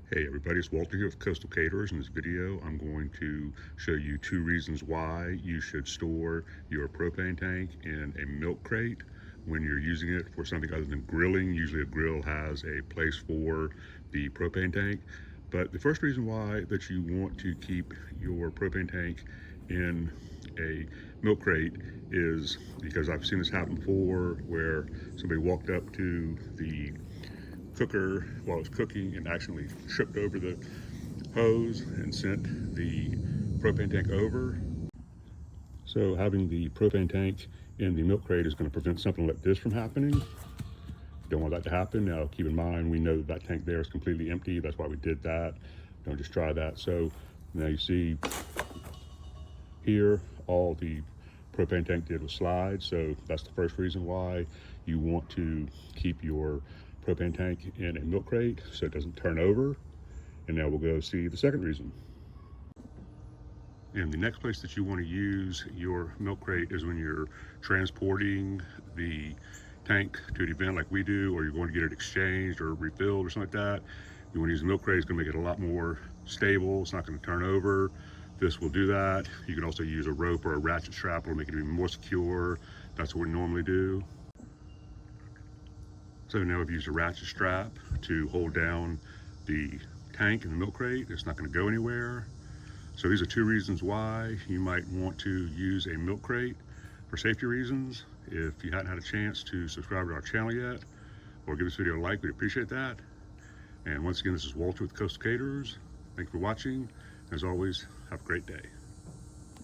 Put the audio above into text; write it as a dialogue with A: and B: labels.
A: Hey everybody, it's Walter here with Coastal Caterers. In this video, I'm going to show you 2 reasons why you should store your propane tank in a milk crate when you're using it for something other than grilling. Usually a grill has a place for the propane tank. But the first reason why that you want to keep your propane tank in a milk crate is because I've seen this happen before where somebody walked up to the cooker while it was cooking and accidentally tripped over the hose and sent the propane tank over. So having the propane tank in the milk crate is going to prevent something like this from happening. Don't want that to happen. Now keep in mind, we know that tank there is completely empty. That's why we did that. Don't just try that. So now you see here, all the propane tank did was slide. So that's the first reason why you want to keep your propane tank in a milk crate so it doesn't turn over. And now we'll go see the second reason. And the next place that you want to use your milk crate is when you're transporting the tank to an event like we do, or you're going to get it exchanged or refilled or something like that. You want to use the milk crate. It's going to make it a lot more stable. It's not going to turn over. This will do that. You can also use a rope or a ratchet strap to make it even more secure. That's what we normally do. So now we've used a ratchet strap to hold down the tank in the milk crate. It's not going to go anywhere. So these are 2 reasons why you might want to use a milk crate for safety reasons. If you hadn't had a chance to subscribe to our channel yet or give this video a like, we'd appreciate that. And once again, this is Walter with Coastal Caterers. Thank you for watching. As always, have a great day.